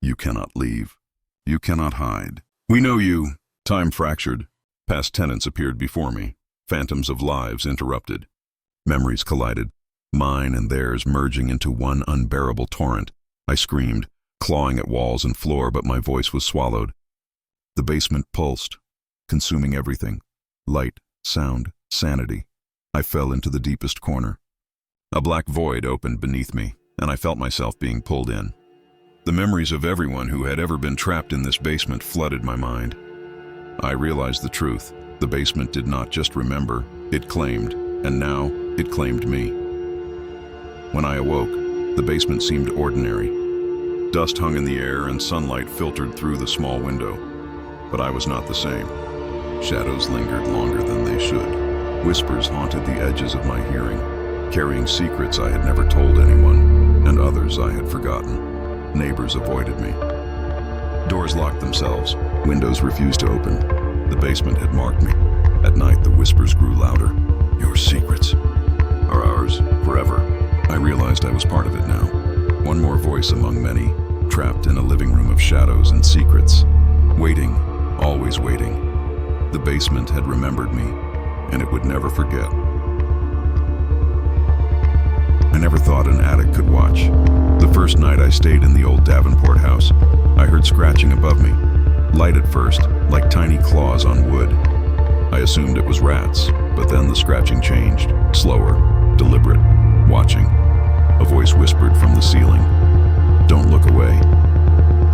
S1: You cannot leave. You cannot hide. We know you. Time fractured. Past tenants appeared before me. Phantoms of lives interrupted. Memories collided, mine and theirs merging into one unbearable torrent. I screamed, clawing at walls and floor, but my voice was swallowed. The basement pulsed, consuming everything. Light, sound, sanity. I fell into the deepest corner. A black void opened beneath me, and I felt myself being pulled in. The memories of everyone who had ever been trapped in this basement flooded my mind. I realized the truth. The basement did not just remember, it claimed, and now it claimed me. When I awoke, the basement seemed ordinary. Dust hung in the air and sunlight filtered through the small window. But I was not the same. Shadows lingered longer than they should. Whispers haunted the edges of my hearing, carrying secrets I had never told anyone, and others I had forgotten. Neighbors avoided me. Doors locked themselves. Windows refused to open. The basement had marked me. At night, the whispers grew louder. Your secrets are ours forever. I realized I was part of it now. One more voice among many, trapped in a living room of shadows and secrets. Waiting, always waiting. The basement had remembered me, and it would never forget. I never thought an attic could watch. The first night I stayed in the old Davenport house, I heard scratching above me. Light at first, like tiny claws on wood. I assumed it was rats, but then the scratching changed, slower, deliberate, watching. A voice whispered from the ceiling, "Don't look away."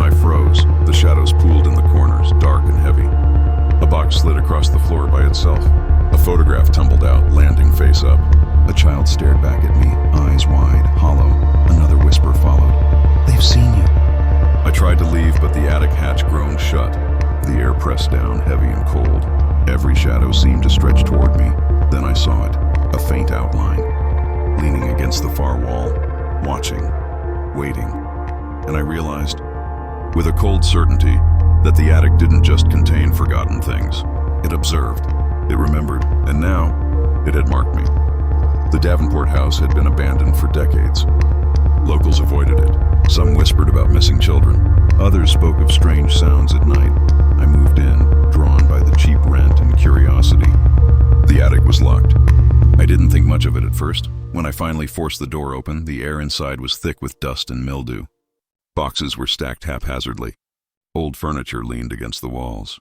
S1: I froze. The shadows pooled in the corners, dark and heavy. A box slid across the floor by itself. A photograph tumbled out, landing face up. A child stared back at me, eyes wide, hollow. Another whisper followed. "They've seen you." I tried to leave, but the attic hatch groaned shut. The air pressed down, heavy and cold. Every shadow seemed to stretch toward me. Then I saw it, a faint outline, leaning against the far wall, watching, waiting. And I realized, with a cold certainty, that the attic didn't just contain forgotten things. It observed, it remembered, and now it had marked me. The Davenport house had been abandoned for decades. Locals avoided it. Some whispered about missing children. Others spoke of strange sounds at night. I moved in, drawn by the cheap rent and curiosity. The attic was locked. I didn't think much of it at first. When I finally forced the door open, the air inside was thick with dust and mildew. Boxes were stacked haphazardly. Old furniture leaned against the walls.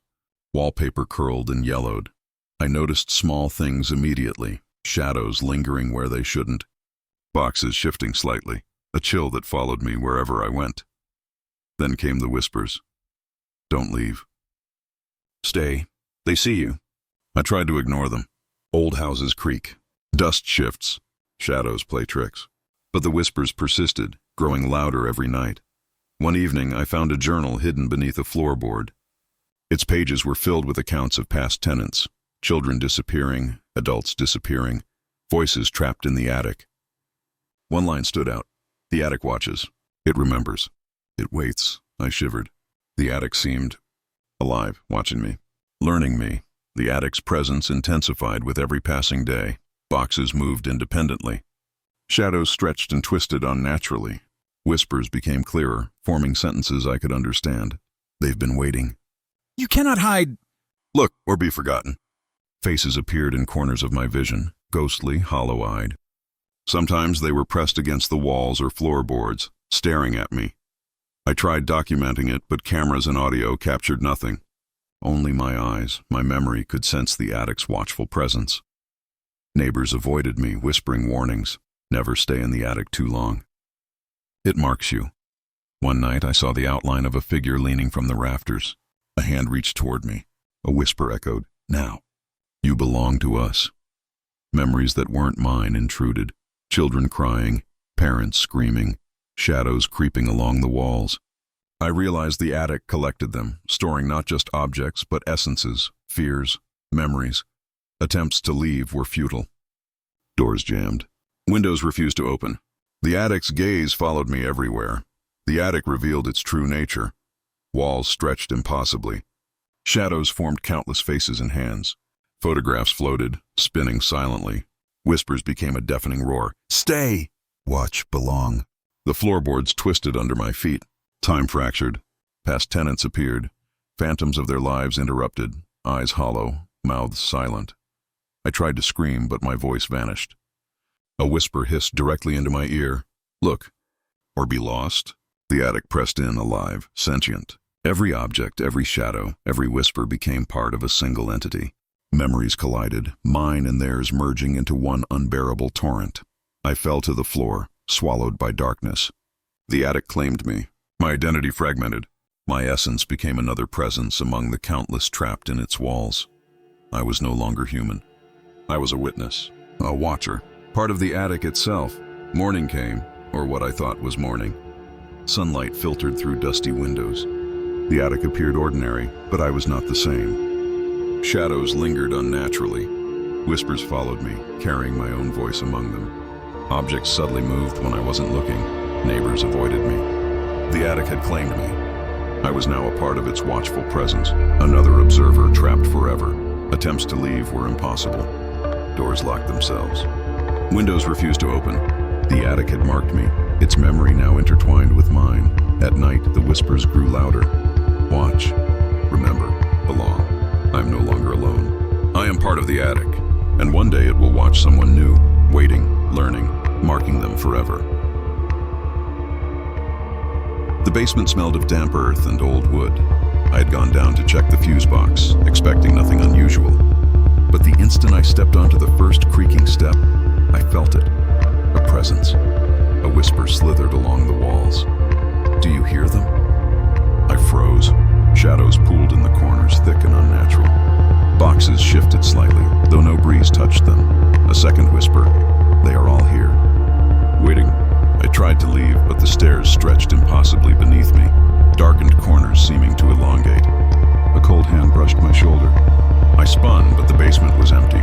S1: Wallpaper curled and yellowed. I noticed small things immediately, shadows lingering where they shouldn't. Boxes shifting slightly, a chill that followed me wherever I went. Then came the whispers. "Don't leave. Stay. They see you." I tried to ignore them. Old houses creak. Dust shifts. Shadows play tricks. But the whispers persisted, growing louder every night. One evening, I found a journal hidden beneath a floorboard. Its pages were filled with accounts of past tenants, children disappearing, adults disappearing, voices trapped in the attic. One line stood out. The attic watches. It remembers. It waits. I shivered. The attic seemed alive, watching me, learning me. The attic's presence intensified with every passing day. Boxes moved independently. Shadows stretched and twisted unnaturally. Whispers became clearer, forming sentences I could understand. They've been waiting. You cannot hide. Look, or be forgotten. Faces appeared in corners of my vision, ghostly, hollow-eyed. Sometimes they were pressed against the walls or floorboards, staring at me. I tried documenting it, but cameras and audio captured nothing. Only my eyes, my memory could sense the attic's watchful presence. Neighbors avoided me, whispering warnings. Never stay in the attic too long. It marks you. One night I saw the outline of a figure leaning from the rafters. A hand reached toward me. A whisper echoed, "Now. You belong to us." Memories that weren't mine intruded. Children crying, parents screaming, shadows creeping along the walls. I realized the attic collected them, storing not just objects but essences, fears, memories. Attempts to leave were futile. Doors jammed. Windows refused to open. The attic's gaze followed me everywhere. The attic revealed its true nature. Walls stretched impossibly. Shadows formed countless faces and hands. Photographs floated, spinning silently. Whispers became a deafening roar. Stay! Watch, belong. The floorboards twisted under my feet. Time fractured. Past tenants appeared. Phantoms of their lives interrupted, eyes hollow, mouths silent. I tried to scream, but my voice vanished. A whisper hissed directly into my ear. Look, or be lost. The attic pressed in, alive, sentient. Every object, every shadow, every whisper became part of a single entity. Memories collided, mine and theirs merging into one unbearable torrent. I fell to the floor, swallowed by darkness. The attic claimed me. My identity fragmented. My essence became another presence among the countless trapped in its walls. I was no longer human. I was a witness, a watcher, part of the attic itself. Morning came, or what I thought was morning. Sunlight filtered through dusty windows. The attic appeared ordinary, but I was not the same. Shadows lingered unnaturally. Whispers followed me, carrying my own voice among them. Objects subtly moved when I wasn't looking. Neighbors avoided me. The attic had claimed me. I was now a part of its watchful presence, another observer trapped forever. Attempts to leave were impossible. Doors locked themselves. Windows refused to open. The attic had marked me, its memory now intertwined with mine. At night, the whispers grew louder. Watch, remember, belong. I am no longer alone. I am part of the attic, and one day it will watch someone new, waiting, learning, marking them forever. The basement smelled of damp earth and old wood. I had gone down to check the fuse box, expecting nothing unusual. But the instant I stepped onto the first creaking step, I felt it. A presence. A whisper slithered along the walls. Do you hear them? I froze. Shadows pooled in the corners, thick and unnatural. Boxes shifted slightly, though no breeze touched them. A second whisper. They are all here. Waiting. I tried to leave, but the stairs stretched impossibly beneath me, darkened corners seeming to elongate. A cold hand brushed my shoulder. I spun, but the basement was empty.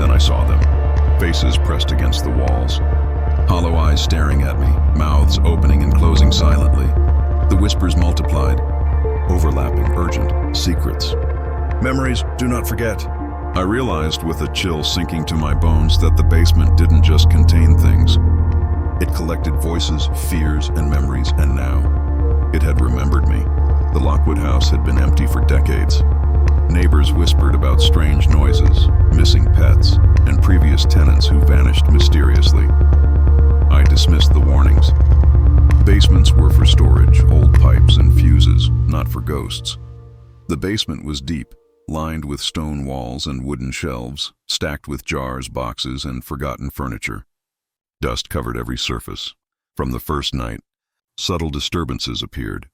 S1: Then I saw them. Faces pressed against the walls. Hollow eyes staring at me, mouths opening and closing silently. The whispers multiplied, overlapping, urgent, secrets. Memories, do not forget. I realized with a chill sinking to my bones that the basement didn't just contain things. It collected voices, fears, and memories, and now it had remembered me. The Lockwood house had been empty for decades. Neighbors whispered about strange noises, missing pets, and previous tenants who vanished mysteriously. I dismissed the warnings. Basements were for storage, old pipes and fuses, not for ghosts. The basement was deep, lined with stone walls and wooden shelves, stacked with jars, boxes, and forgotten furniture. Dust covered every surface. From the first night, subtle disturbances appeared.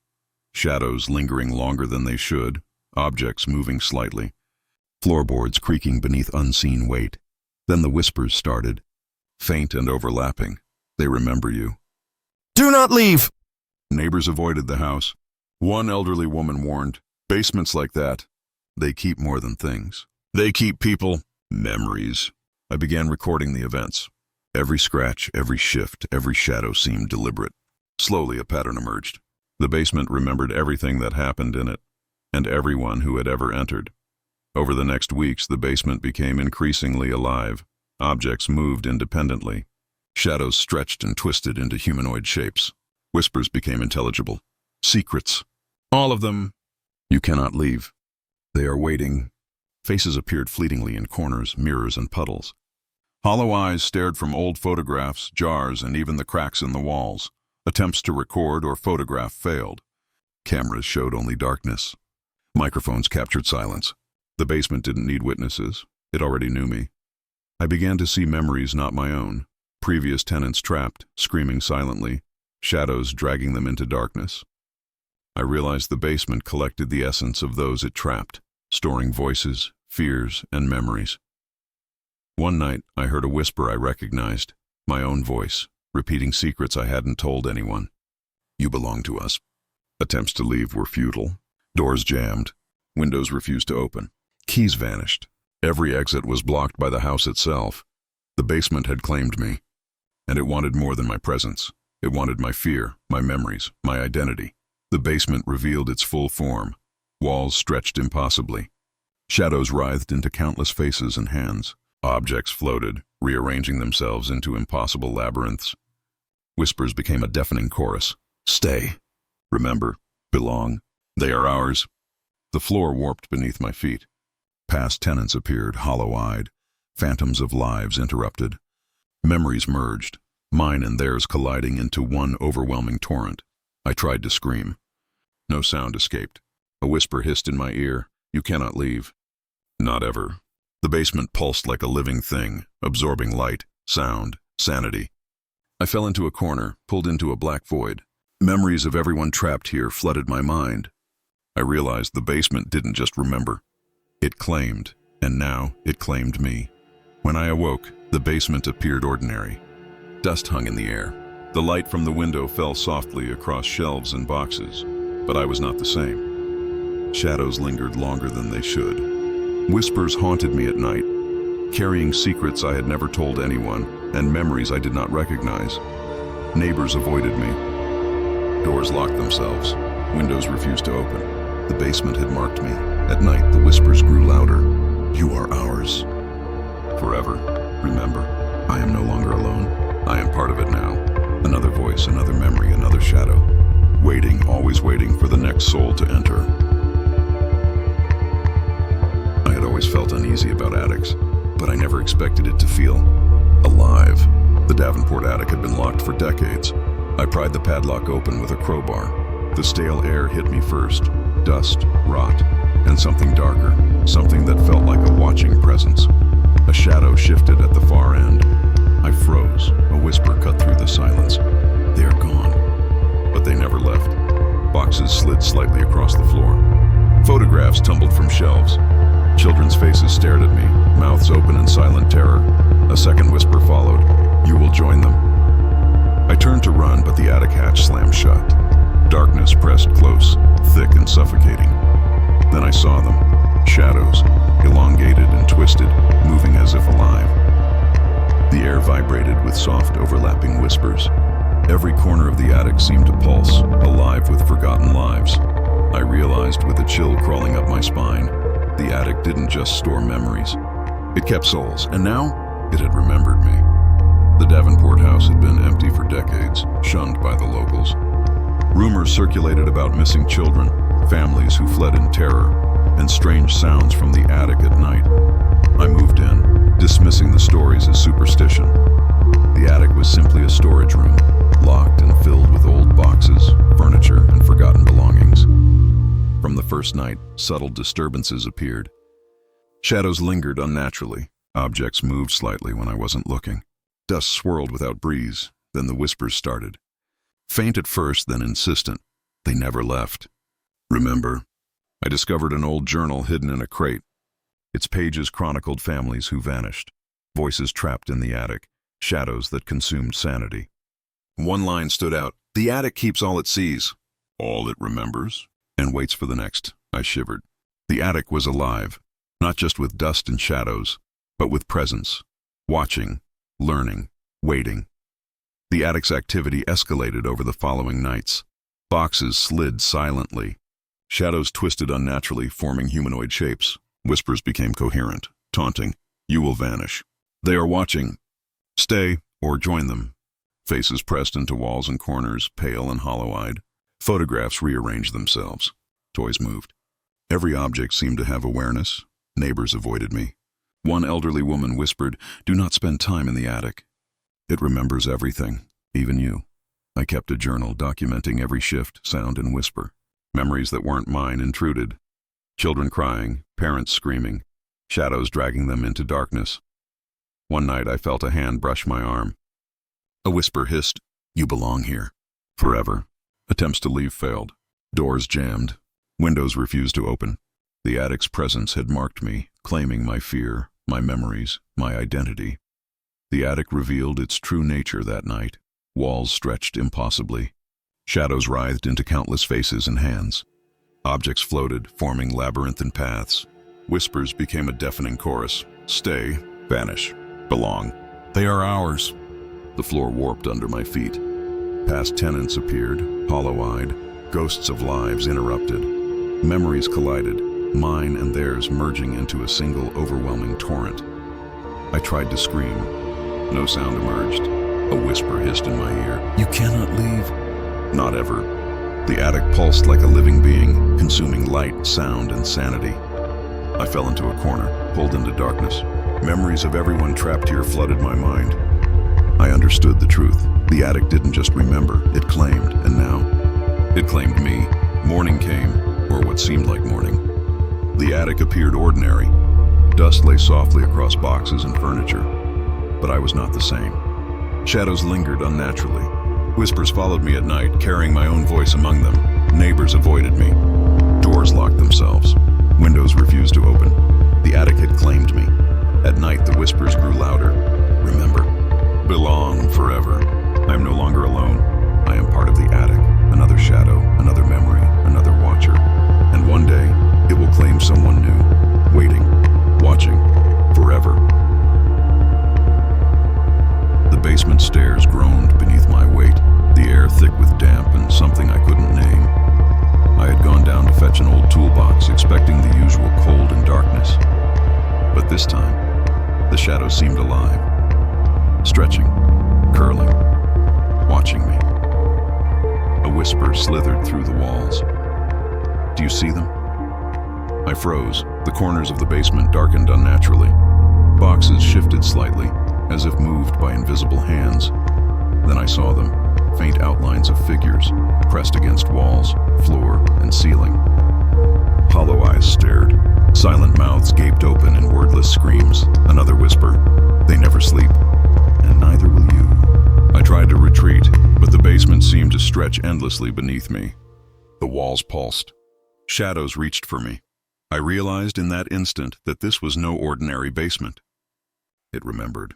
S1: Shadows lingering longer than they should, objects moving slightly, floorboards creaking beneath unseen weight. Then the whispers started, faint and overlapping. They remember you.
S2: Do not leave!
S1: Neighbors avoided the house. One elderly woman warned, basements like that, they keep more than things. They keep people, memories. I began recording the events. Every scratch, every shift, every shadow seemed deliberate. Slowly a pattern emerged. The basement remembered everything that happened in it, and everyone who had ever entered. Over the next weeks, the basement became increasingly alive. Objects moved independently. Shadows stretched and twisted into humanoid shapes. Whispers became intelligible. Secrets. All of them. You cannot leave. They are waiting. Faces appeared fleetingly in corners, mirrors, and puddles. Hollow eyes stared from old photographs, jars, and even the cracks in the walls. Attempts to record or photograph failed. Cameras showed only darkness. Microphones captured silence. The basement didn't need witnesses. It already knew me. I began to see memories not my own. Previous tenants trapped, screaming silently, shadows dragging them into darkness. I realized the basement collected the essence of those it trapped, storing voices, fears, and memories. One night, I heard a whisper I recognized, my own voice, repeating secrets I hadn't told anyone. You belong to us. Attempts to leave were futile. Doors jammed. Windows refused to open. Keys vanished. Every exit was blocked by the house itself. The basement had claimed me. And it wanted more than my presence. It wanted my fear, my memories, my identity. The basement revealed its full form. Walls stretched impossibly. Shadows writhed into countless faces and hands. Objects floated, rearranging themselves into impossible labyrinths. Whispers became a deafening chorus. Stay. Remember. Belong. They are ours. The floor warped beneath my feet. Past tenants appeared, hollow-eyed. Phantoms of lives interrupted. Memories merged, mine and theirs colliding into one overwhelming torrent. I tried to scream. No sound escaped. A whisper hissed in my ear. You cannot leave. Not ever. The basement pulsed like a living thing, absorbing light, sound, sanity. I fell into a corner, pulled into a black void. Memories of everyone trapped here flooded my mind. I realized the basement didn't just remember. It claimed, and now it claimed me. When I awoke, the basement appeared ordinary. Dust hung in the air. The light from the window fell softly across shelves and boxes, but I was not the same. Shadows lingered longer than they should. Whispers haunted me at night, carrying secrets I had never told anyone and memories I did not recognize. Neighbors avoided me. Doors locked themselves. Windows refused to open. The basement had marked me. At night, the whispers grew louder. You are ours. Forever. Remember, I am no longer alone. I am part of it now. Another voice, another memory, another shadow. Waiting, always waiting for the next soul to enter. I had always felt uneasy about attics, but I never expected it to feel alive. The Davenport attic had been locked for decades. I pried the padlock open with a crowbar. The stale air hit me first. Dust, rot, and something darker, something that felt like a watching presence. A shadow shifted at the far end. I froze. A whisper cut through the silence. They are gone. But they never left. Boxes slid slightly across the floor. Photographs tumbled from shelves. Children's faces stared at me, mouths open in silent terror. A second whisper followed. You will join them. I turned to run, but the attic hatch slammed shut. Darkness pressed close, thick and suffocating. Then I saw them. Shadows, elongated and twisted, moving as if alive. The air vibrated with soft, overlapping whispers. Every corner of the attic seemed to pulse, alive with forgotten lives. I realized with a chill crawling up my spine, the attic didn't just store memories. It kept souls, and now it had remembered me. The Davenport house had been empty for decades, shunned by the locals. Rumors circulated about missing children, families who fled in terror, and strange sounds from the attic at night. I moved in, dismissing the stories as superstition. The attic was simply a storage room, locked and filled with old boxes, furniture, and forgotten belongings. From the first night, subtle disturbances appeared. Shadows lingered unnaturally. Objects moved slightly when I wasn't looking. Dust swirled without breeze, then the whispers started. Faint at first, then insistent. They never left. Remember, I discovered an old journal hidden in a crate. Its pages chronicled families who vanished, voices trapped in the attic, shadows that consumed sanity. One line stood out. The attic keeps all it sees. All it remembers? And waits for the next. I shivered. The attic was alive, not just with dust and shadows, but with presence, watching, learning, waiting. The attic's activity escalated over the following nights. Boxes slid silently. Shadows twisted unnaturally, forming humanoid shapes. Whispers became coherent, taunting. You will vanish. They are watching. Stay or join them. Faces pressed into walls and corners, pale and hollow-eyed. Photographs rearranged themselves. Toys moved. Every object seemed to have awareness. Neighbors avoided me. One elderly woman whispered, "Do not spend time in the attic. It remembers everything, even you." I kept a journal documenting every shift, sound, and whisper. Memories that weren't mine intruded. Children crying, parents screaming, shadows dragging them into darkness. One night I felt a hand brush my arm. A whisper hissed, "You belong here. Forever." Attempts to leave failed. Doors jammed. Windows refused to open. The attic's presence had marked me, claiming my fear, my memories, my identity. The attic revealed its true nature that night. Walls stretched impossibly. Shadows writhed into countless faces and hands. Objects floated, forming labyrinthine paths. Whispers became a deafening chorus. Stay, vanish, belong. They are ours. The floor warped under my feet. Past tenants appeared, hollow-eyed. Ghosts of lives interrupted. Memories collided, mine and theirs merging into a single overwhelming torrent. I tried to scream. No sound emerged. A whisper hissed in my ear.
S2: You cannot leave.
S1: Not ever. The attic pulsed like a living being, consuming light, sound, and sanity. I fell into a corner, pulled into darkness. Memories of everyone trapped here flooded my mind. I understood the truth. The attic didn't just remember, it claimed, and now it claimed me. Morning came, or what seemed like morning. The attic appeared ordinary. Dust lay softly across boxes and furniture. But I was not the same. Shadows lingered unnaturally. Whispers followed me at night, carrying my own voice among them. Neighbors avoided me. Doors locked themselves. Windows refused to open. The attic had claimed me. At night, the whispers grew louder. Remember, belong forever. I am no longer alone. I am part of the attic, another shadow, another memory, another watcher. And one day, it will claim someone new, waiting, watching, forever. The basement stairs groaned beneath my weight, the air thick with damp and something I couldn't name. I had gone down to fetch an old toolbox, expecting the usual cold and darkness. But this time, the shadows seemed alive, stretching, curling, watching me. A whisper slithered through the walls. Do you see them? I froze. The corners of the basement darkened unnaturally. Boxes shifted slightly, as if moved by invisible hands. Then I saw them, faint outlines of figures, pressed against walls, floor, and ceiling. Hollow eyes stared. Silent mouths gaped open in wordless screams. Another whisper. They never sleep. And neither will you. I tried to retreat, but the basement seemed to stretch endlessly beneath me. The walls pulsed. Shadows reached for me. I realized in that instant that this was no ordinary basement. It remembered.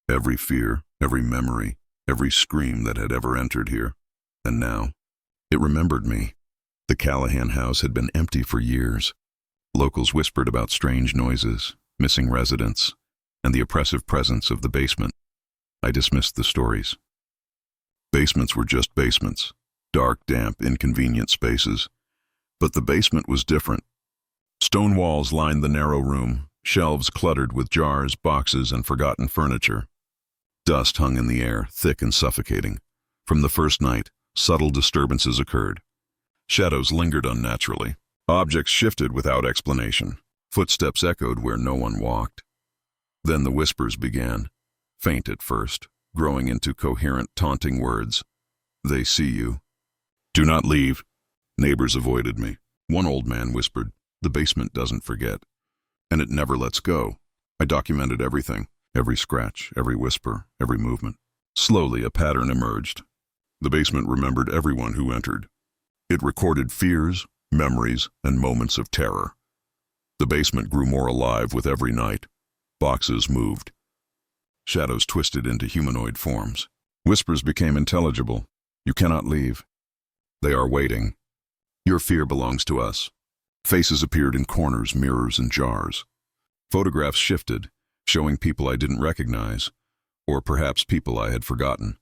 S1: Every fear, every memory, every scream that had ever entered here. And now, it remembered me. The Callahan house had been empty for years. Locals whispered about strange noises, missing residents, and the oppressive presence of the basement. I dismissed the stories. Basements were just basements, dark, damp, inconvenient spaces. But the basement was different. Stone walls lined the narrow room, shelves cluttered with jars, boxes, and forgotten furniture. Dust hung in the air, thick and suffocating. From the first night, subtle disturbances occurred. Shadows lingered unnaturally. Objects shifted without explanation. Footsteps echoed where no one walked. Then the whispers began, faint at first, growing into coherent, taunting words. They see you. Do not leave. Neighbors avoided me. One old man whispered, the basement doesn't forget. And it never lets go. I documented everything, every scratch, every whisper, every movement. Slowly, a pattern emerged. The basement remembered everyone who entered. It recorded fears, memories, and moments of terror. The basement grew more alive with every night. Boxes moved. Shadows twisted into humanoid forms. Whispers became intelligible. You cannot leave. They are waiting. Your fear belongs to us. Faces appeared in corners, mirrors, and jars. Photographs shifted, showing people I didn't recognize, or perhaps people I had forgotten.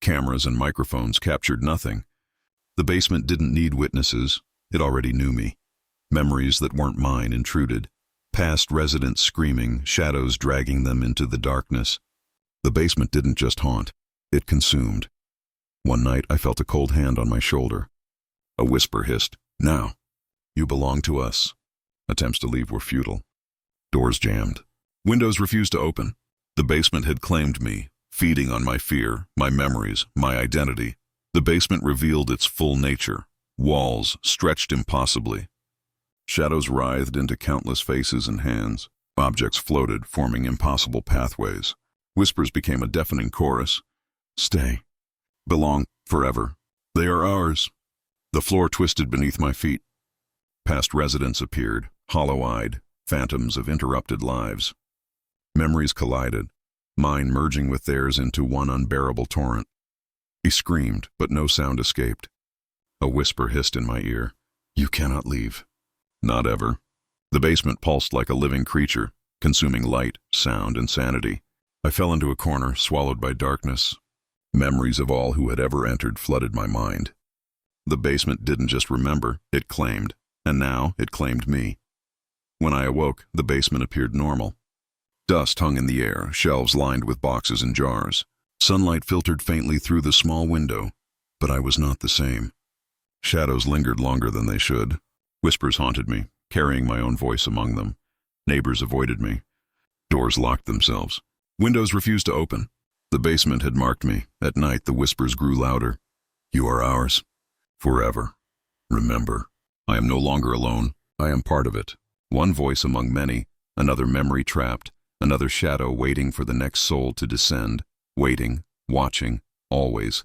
S1: Cameras and microphones captured nothing. The basement didn't need witnesses. It already knew me. Memories that weren't mine intruded. Past residents screaming, shadows dragging them into the darkness. The basement didn't just haunt. It consumed. One night, I felt a cold hand on my shoulder. A whisper hissed, now. You belong to us. Attempts to leave were futile. Doors jammed. Windows refused to open. The basement had claimed me, feeding on my fear, my memories, my identity. The basement revealed its full nature. Walls stretched impossibly. Shadows writhed into countless faces and hands. Objects floated, forming impossible pathways. Whispers became a deafening chorus. Stay. Belong forever. They are ours. The floor twisted beneath my feet. Past residents appeared, hollow-eyed, phantoms of interrupted lives. Memories collided, mine merging with theirs into one unbearable torrent. He screamed, but no sound escaped. A whisper hissed in my ear. You cannot leave. Not ever. The basement pulsed like a living creature, consuming light, sound, and sanity. I fell into a corner, swallowed by darkness. Memories of all who had ever entered flooded my mind. The basement didn't just remember, it claimed. And now it claimed me. When I awoke, the basement appeared normal. Dust hung in the air, shelves lined with boxes and jars. Sunlight filtered faintly through the small window, but I was not the same. Shadows lingered longer than they should. Whispers haunted me, carrying my own voice among them. Neighbors avoided me. Doors locked themselves. Windows refused to open. The basement had marked me. At night, the whispers grew louder. You are ours. Forever. Remember, I am no longer alone. I am part of it. One voice among many, another memory trapped, another shadow waiting for the next soul to descend, waiting, watching, always.